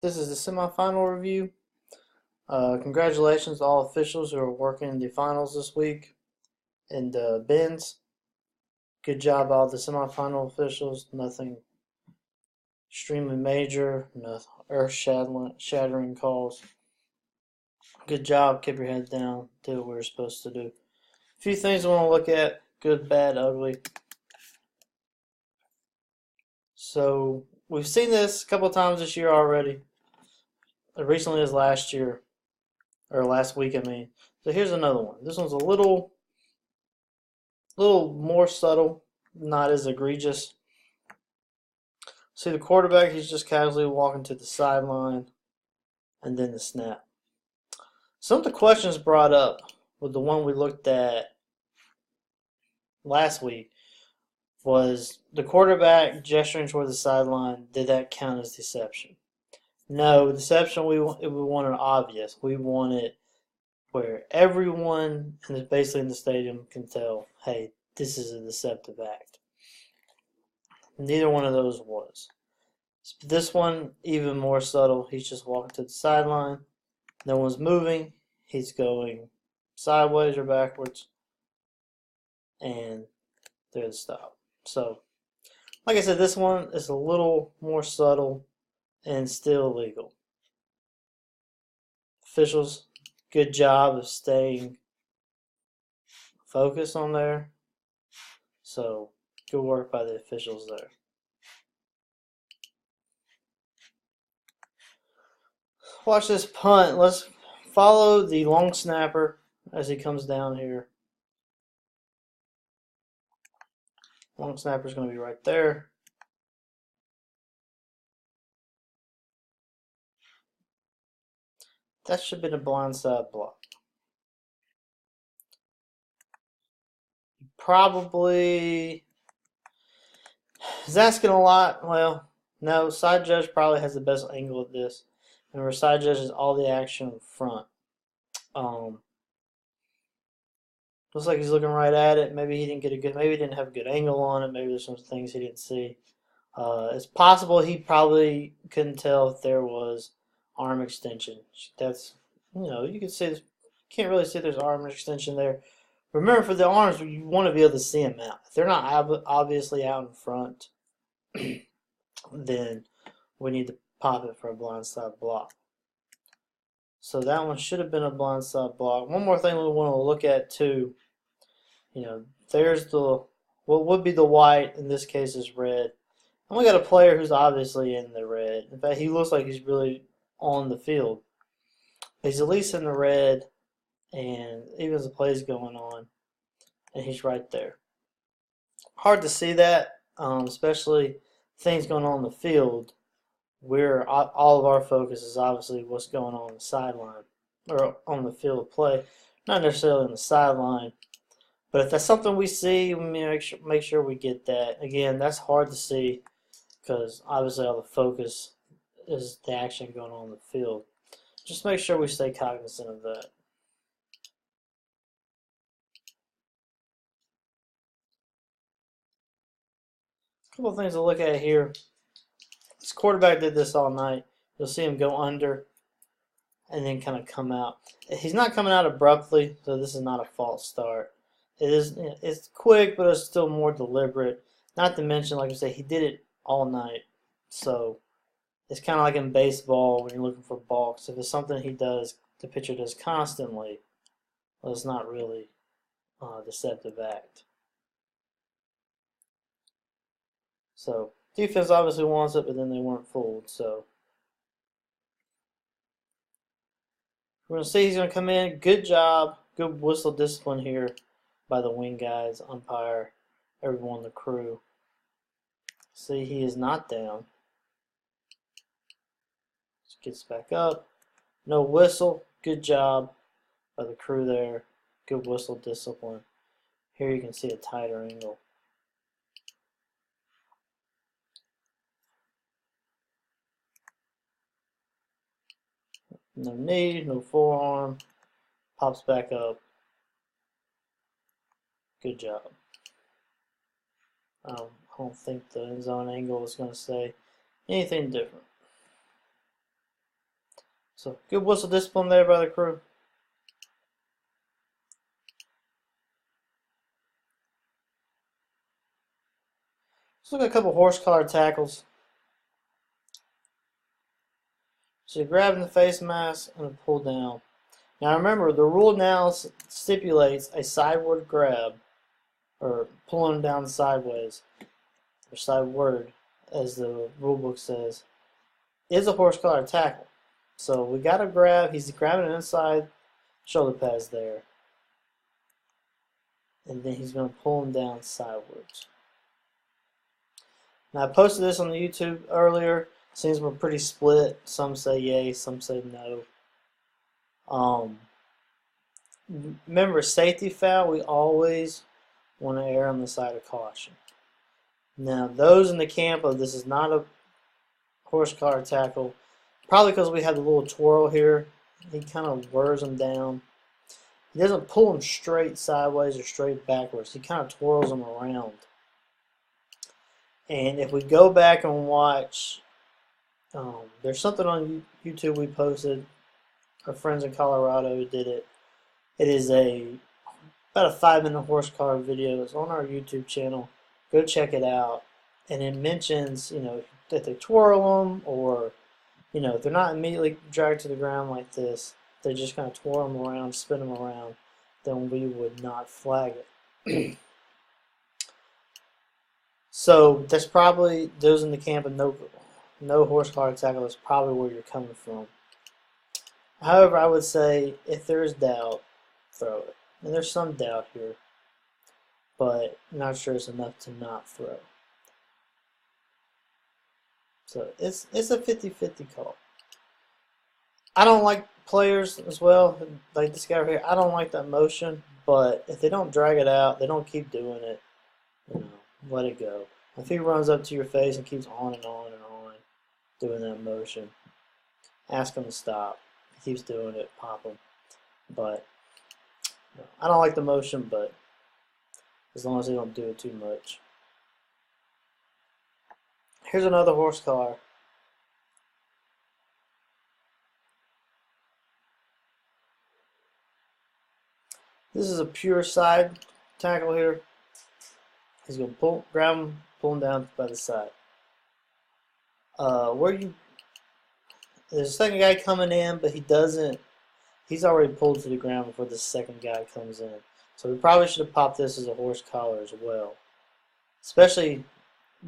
This is the semifinal review. Congratulations to all officials who are working the finals this week in the bins. Good job, all the semifinal officials. Nothing extremely major, no earth-shattering calls. Good job. Keep your head down. Do what we're supposed to do. A few things I want to look at: good, bad, ugly. So we've seen this a couple of times this year already. Recently as last year or last week, I mean. So here's another one. This one's a little more subtle, not as egregious. See the quarterback, he's just casually walking to the sideline and then the snap. Some of the questions brought up with the one we looked at last week was the quarterback gesturing toward the sideline, did that count as deception? No, deception we wanted obvious. We wanted where everyone basically in the stadium can tell, hey, this is a deceptive act. Neither one of those was. This one, even more subtle. He's just walking to the sideline. No one's moving. He's going sideways or backwards. And there's the stop. So, like I said, this one is a little more subtle and still illegal. Officials, good job of staying focused on there. So, good work by the officials there. Watch this punt. Let's follow the long snapper as he comes down here. Long snapper is going to be right there. That should have been a blindside block. Probably is asking a lot. Well, no, side judge probably has the best angle of this. And where side judge is all the action in front. Looks like he's looking right at it. Maybe he didn't have a good angle on it. Maybe there's some things he didn't see. It's possible he probably couldn't tell if there was arm extension. That's, you can see, can't really see if there's arm extension there. Remember, for the arms, you want to be able to see them out. If they're not obviously out in front, then we need to pop it for a blindside block. So that one should have been a blindside block. One more thing we want to look at too. There's what would be the white, in this case is red. And we got a player who's obviously in the red. In fact, he looks like he's really on the field. He's at least in the red, and even as the play's going on, and he's right there. Hard to see that, especially things going on in the field. Where all of our focus is obviously what's going on the sideline or on the field of play, not necessarily on the sideline. But if that's something we see, we make sure we get that. Again, that's hard to see because obviously all the focus is the action going on in the field. Just make sure we stay cognizant of that. A couple of things to look at here. This quarterback did this all night. You'll see him go under and then kind of come out. He's not coming out abruptly, so this is not a false start. It's quick, but it's still more deliberate. Not to mention, like I say, he did it all night. So it's kind of like in baseball when you're looking for balks. If it's something the pitcher does constantly, well, it's not really a deceptive act. So defense obviously wants it, but then they weren't fooled. So we're going to see he's going to come in. Good job. Good whistle discipline here by the wing guys, umpire, everyone on the crew. See, he is not down. Just gets back up. No whistle. Good job by the crew there. Good whistle discipline. Here you can see a tighter angle. No knee, no forearm. Pops back up. Good job. I don't think the end zone angle is going to say anything different. So good whistle discipline there by the crew. Let's look at a couple horse collar tackles. So you're grabbing the face mask and a pull down. Now remember, the rule now stipulates a sideward grab, or pulling down sideways, or sideward, as the rule book says, is a horse collar tackle. So we got to grab, he's grabbing inside shoulder pads there. And then he's going to pull him down sidewards. Now I posted this on the YouTube earlier. Seems we're pretty split. Some say yay, some say no. Remember, safety foul, we always want to err on the side of caution. Now, those in the camp of this is not a horse collar tackle, probably because we have the little twirl here. He kind of whirs them down. He doesn't pull them straight sideways or straight backwards. He kind of twirls them around. And if we go back and watch, there's something on YouTube we posted. Our friends in Colorado did it. It is about a 5-minute horse collar video. It's on our YouTube channel. Go check it out. And it mentions, that they twirl them, or, if they're not immediately dragged to the ground like this, they just kind of twirl them around, spin them around, then we would not flag it. So that's probably, those in the camp of no horse collar tackle is probably where you're coming from. However, I would say if there's doubt, throw it. And there's some doubt here, but I'm not sure it's enough to not throw. So it's a 50-50 call. I don't like players as well, like this guy right here. I don't like that motion, but if they don't drag it out, they don't keep doing it, let it go. If he runs up to your face and keeps on and on and on doing that motion, ask him to stop. If he keeps doing it, pop him. But I don't like the motion, but as long as they don't do it too much. Here's another horse collar. This is a pure side tackle here. He's going to grab him, pull him down by the side. There's a second guy coming in, but he's already pulled to the ground before the second guy comes in. So we probably should have popped this as a horse collar as well. Especially,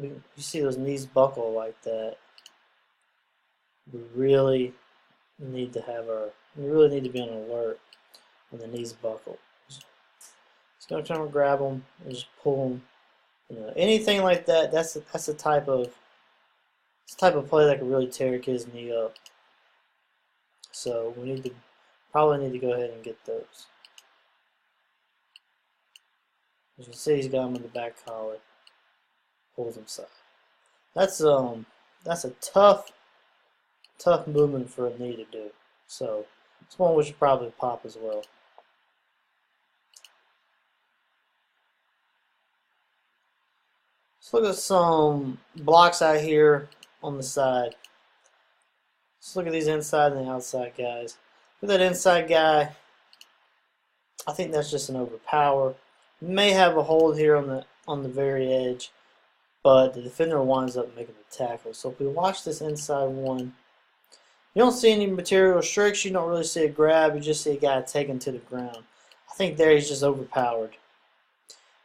you see those knees buckle like that. We really need to be on alert when the knees buckle. Just going to try to grab them and just pull them. Anything like that. That's the type of play that could really tear a kid's knee up. So we probably need to go ahead and get those. As you can see, he's got him in the back collar. Pulls him side. That's a tough movement for a knee to do. So it's one we should probably pop as well. Let's look at some blocks out here on the side. Let's look at these inside and the outside guys. Look at that inside guy. I think that's just an overpower. May have a hold here on the very edge, but the defender winds up making the tackle. So if we watch this inside one, you don't see any material restriction. You don't really see a grab. You just see a guy taken to the ground. I think there he's just overpowered.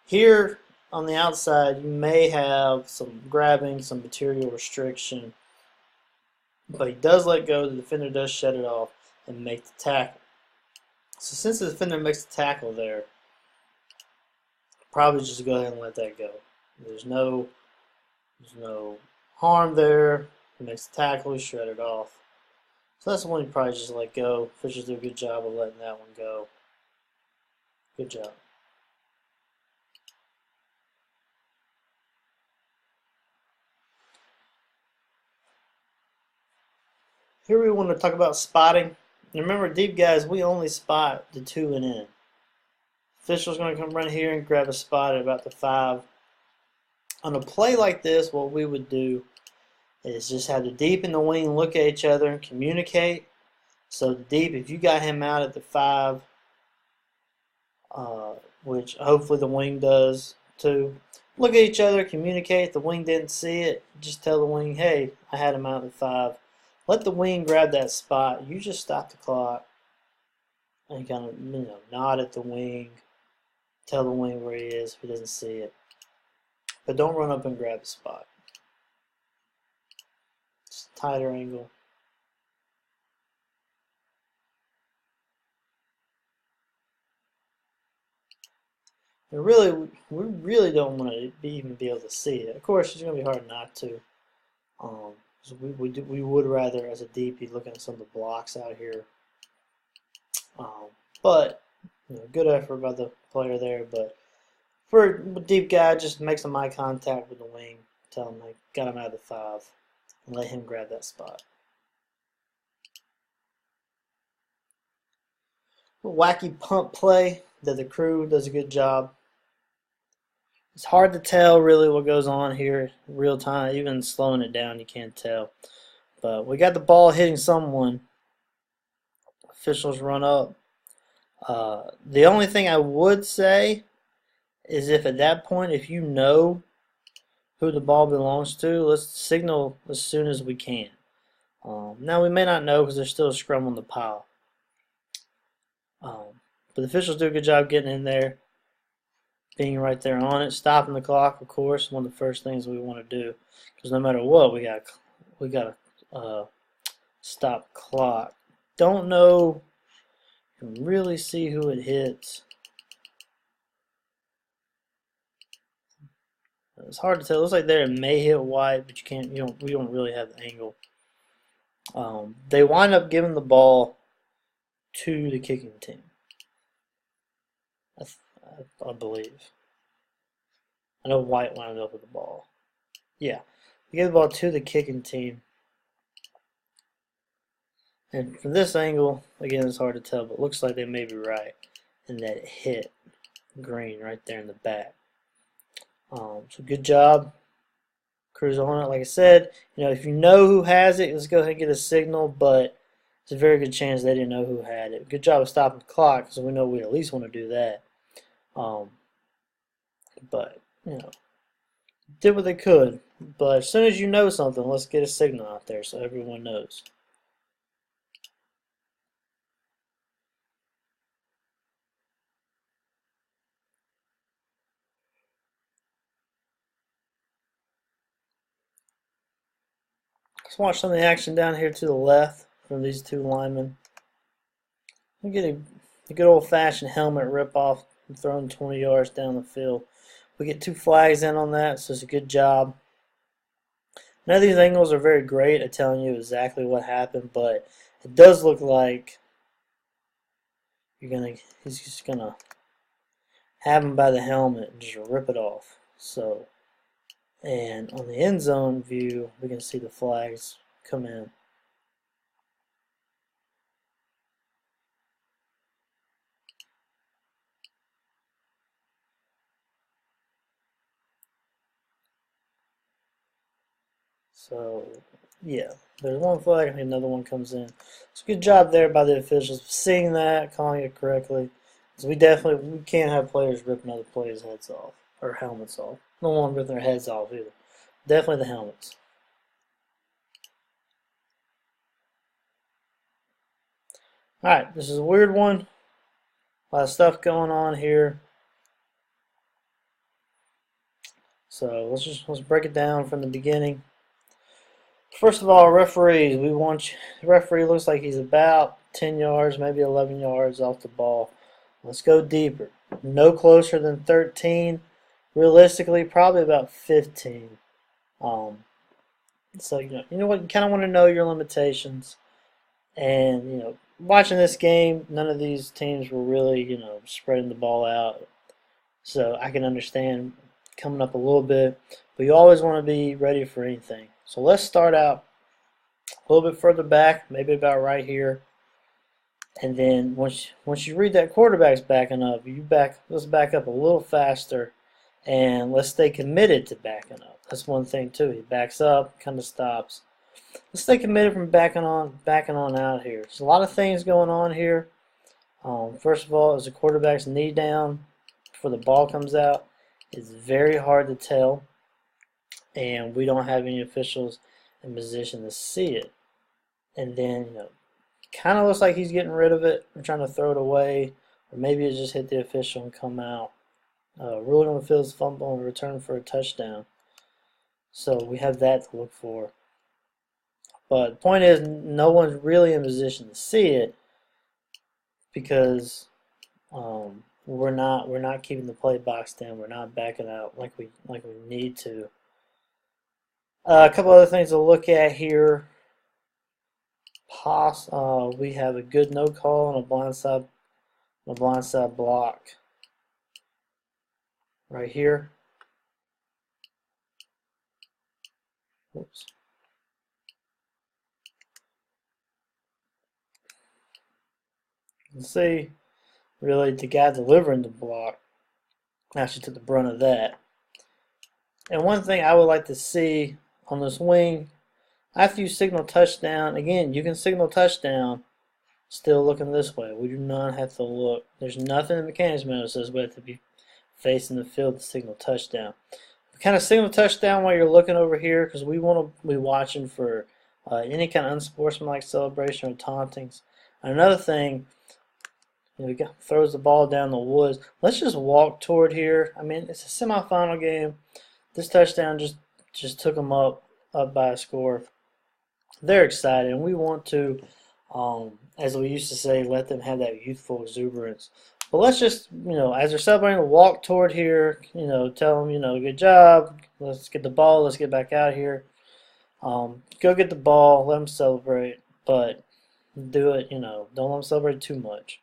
Here on the outside, you may have some grabbing, some material restriction, but he does let go. The defender does shut it off and make the tackle. So since the defender makes the tackle there, probably just go ahead and let that go. There's no harm there. He makes the tackle, he shred it off. So that's the one you probably just let go. Officials do a good job of letting that one go. Good job. Here we want to talk about spotting. And remember, deep guys, we only spot the 2 and in. Official's going to come right here and grab a spot at about the 5. On a play like this, what we would do is just have the deep and the wing look at each other and communicate, So deep, if you got him out at the 5, which hopefully the wing does too, look at each other, communicate. If the wing didn't see it, just tell the wing, hey, I had him out at 5. Let the wing grab that spot. You just stop the clock and kind of nod at the wing. Tell the wing where he is if he doesn't see it. But don't run up and grab the spot. Just tighter angle. We really don't want to even be able to see it. Of course, it's going to be hard not to. So we would rather, as a DP, look at some of the blocks out here. But good effort by the player there. But for a deep guy, just make some eye contact with the wing. Tell him they got him out of the 5, and let him grab that spot. A wacky punt play that the crew does a good job. It's hard to tell really what goes on here in real time. Even slowing it down, you can't tell. But we got the ball hitting someone. Officials run up. The only thing I would say is if at that point, if you know who the ball belongs to, let's signal as soon as we can. Now we may not know because there's still a scrum on the pile. But the officials do a good job getting in there, being right there on it, stopping the clock. Of course, one of the first things we want to do, because no matter what, we got to stop clock. Don't know. You can really see who it hits. It's hard to tell. It looks like there it may hit white, but you can't. We don't really have the angle. They wind up giving the ball to the kicking team. I believe. I know white wound up with the ball. Yeah, they give the ball to the kicking team. And from this angle, again, it's hard to tell, but it looks like they may be right in that it hit green right there in the back. So good job. Crew's on it. Like I said, if you know who has it, let's go ahead and get a signal, but it's a very good chance they didn't know who had it. Good job of stopping the clock, because we know we at least want to do that. But, did what they could. But as soon as you know something, let's get a signal out there so everyone knows. Let's watch some of the action down here to the left from these two linemen. We get a good old-fashioned helmet rip-off thrown 20 yards down the field. We get 2 flags in on that, so it's a good job. None of these angles are very great at telling you exactly what happened, but it does look like he's just gonna have him by the helmet and just rip it off. So, and on the end zone view, we can see the flags come in. So, yeah, there's one flag and another one comes in. It's a good job there by the officials seeing that, calling it correctly. So we can't have players ripping other players' heads off or helmets off. No one ripping their heads off either. Definitely the helmets. Alright, this is a weird one. A lot of stuff going on here. So let's break it down from the beginning. First of all, referees. The referee looks like he's about 10 yards, maybe 11 yards off the ball. Let's go deeper. No closer than 13. Realistically, probably about 15. So you know what, you kind of want to know your limitations. And watching this game, none of these teams were really spreading the ball out. So I can understand coming up a little bit, but you always want to be ready for anything. So let's start out a little bit further back, maybe about right here. And then once you read that quarterback's backing up, let's back up a little faster, and let's stay committed to backing up. That's one thing too. He backs up, kind of stops. let's stay committed from backing on out here. There's a lot of things going on here. First of all, is the quarterback's knee down before the ball comes out? It's very hard to tell, and we don't have any officials in position to see it. And then, kind of looks like he's getting rid of it and trying to throw it away, or maybe it just hit the official and come out. Ruling on the field is fumble and return for a touchdown. So we have that to look for. But the point is, no one's really in position to see it because we're not keeping the play boxed in. We're not backing out like we need to. A couple other things to look at here. We have a good no call on a blindside block right here. Oops. You can see really the guy delivering the block actually took the brunt of that. And one thing I would like to see on this wing, after you signal touchdown, again, you can signal touchdown still looking this way. We do not have to look. There's nothing in the mechanics manual that says we have to be facing the field to signal touchdown. We kind of signal touchdown while you're looking over here because we want to be watching for any kind of unsportsmanlike celebration or tauntings. Another thing, he throws the ball down the woods. Let's just walk toward here. I mean, it's a semifinal game. This touchdown just took them up by a score. They're excited, and we want to, as we used to say, let them have that youthful exuberance. But let's just, as they're celebrating, walk toward here. Tell them, good job. Let's get the ball. Let's get back out here. Go get the ball. Let them celebrate, but do it. Don't let them celebrate too much.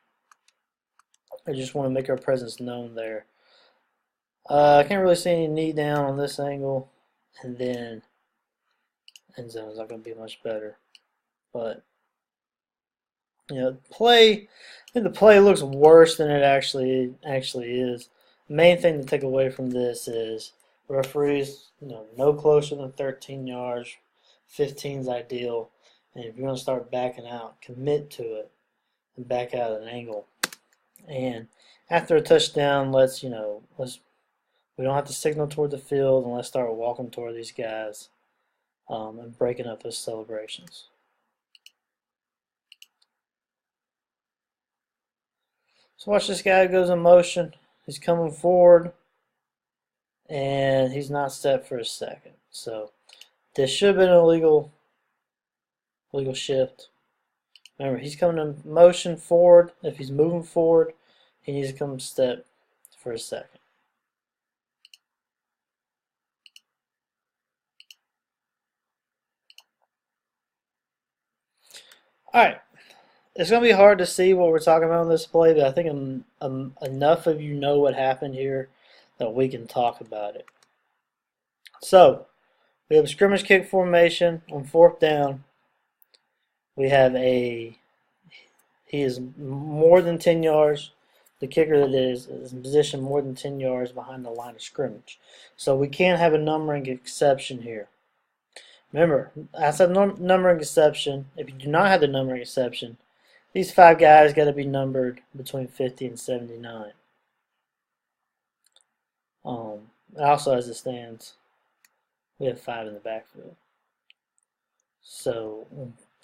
I just want to make our presence known there. I can't really see any knee down on this angle, and then end zone is not going to be much better. But I think the play looks worse than it actually is. The main thing to take away from this is referees, no closer than 13 yards. 15 is ideal, and if you're going to start backing out, commit to it and back out at an angle. And after a touchdown, we don't have to signal toward the field, and let's start walking toward these guys and breaking up those celebrations. So watch this guy goes in motion. He's coming forward, and he's not set for a second. So this should have been an illegal shift. Remember, he's coming in motion forward. If he's moving forward, he needs to come step for a second. All right. It's going to be hard to see what we're talking about in this play, but I think enough of you know what happened here that we can talk about it. So, we have a scrimmage kick formation on 4th down. We have he is more than 10 yards. The kicker that is in position more than 10 yards behind the line of scrimmage. So we can't have a numbering exception here. Remember, outside numbering exception, if you do not have the numbering exception, these 5 guys got to be numbered between 50 and 79. Also, as it stands, we have 5 in the backfield. So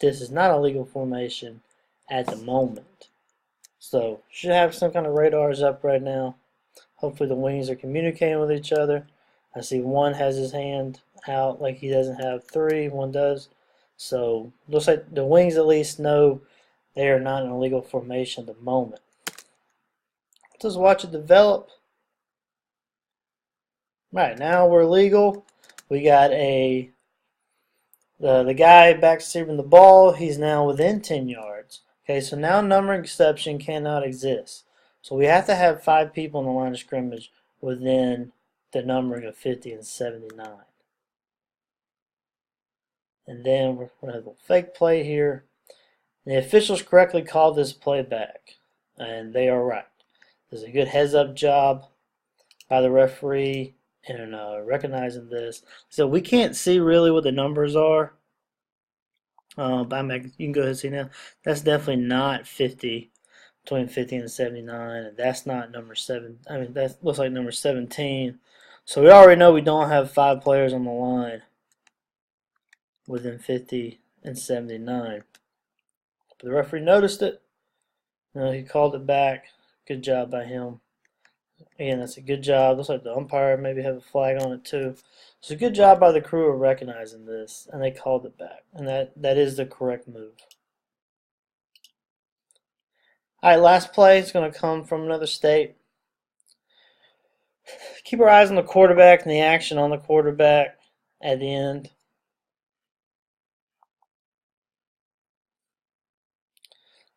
this is not a legal formation at the moment. So should have some kind of radars up right now. Hopefully the wings are communicating with each other. I see one has his hand out like he doesn't have 3. One does. So looks like the wings at least know they are not in a legal formation at the moment. Just watch it develop. Right, now we're legal. We got the guy back receiving the ball. He's now within 10 yards. Okay, so now numbering exception cannot exist. So we have to have 5 people in the line of scrimmage within the numbering of 50 and 79. And then we're going to have a fake play here. The officials correctly called this play back, and they are right. There's a good heads-up job by the referee in recognizing this. So we can't see really what the numbers are, You can go ahead and see now. That's definitely not 50, between 50 and 79. And that's not number 7. I mean, that looks like number 17. So we already know we don't have 5 players on the line within 50 and 79. But the referee noticed it. He called it back. Good job by him. Again, that's a good job. Looks like the umpire maybe have a flag on it too. So good job by the crew of recognizing this, and they called it back. And that is the correct move. All right, last play is going to come from another state. Keep our eyes on the quarterback and the action on the quarterback at the end.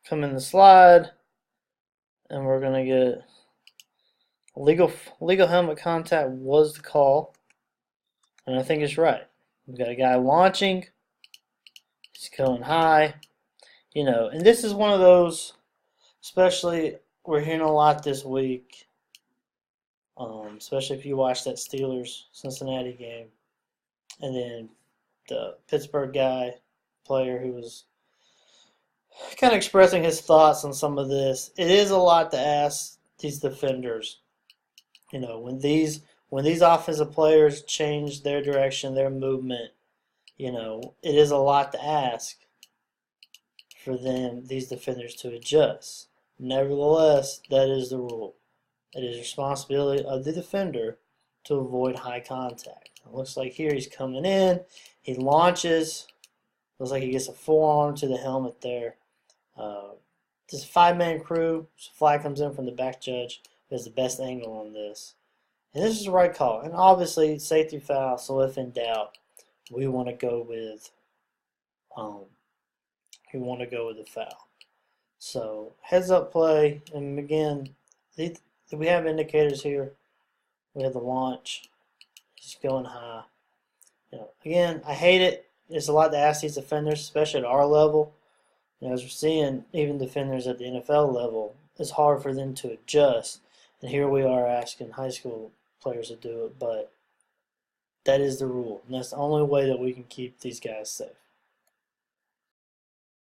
Come in the slide, and we're going to get legal helmet contact was the call, and I think it's right. We've got a guy launching. He's going high. And this is one of those, especially we're hearing a lot this week, especially if you watch that Steelers-Cincinnati game, and then the Pittsburgh player who was kind of expressing his thoughts on some of this. It is a lot to ask these defenders. When these offensive players change their direction, their movement, it is a lot to ask for these defenders to adjust. Nevertheless, that is the rule. It is responsibility of the defender to avoid high contact. It looks like here he's coming in. He launches. Looks like he gets a forearm to the helmet there. This 5-man crew. So flag comes in from the back judge. Who has the best angle on this. And this is the right call. And obviously, safety foul. So if in doubt, we want to go with the foul. So heads up play, and again, we have indicators here. We have the launch. He's going high. Again, I hate it. It's a lot to ask these defenders, especially at our level. As we're seeing, even defenders at the NFL level, it's hard for them to adjust. And here we are asking high school players to do it, but that is the rule. And that's the only way that we can keep these guys safe.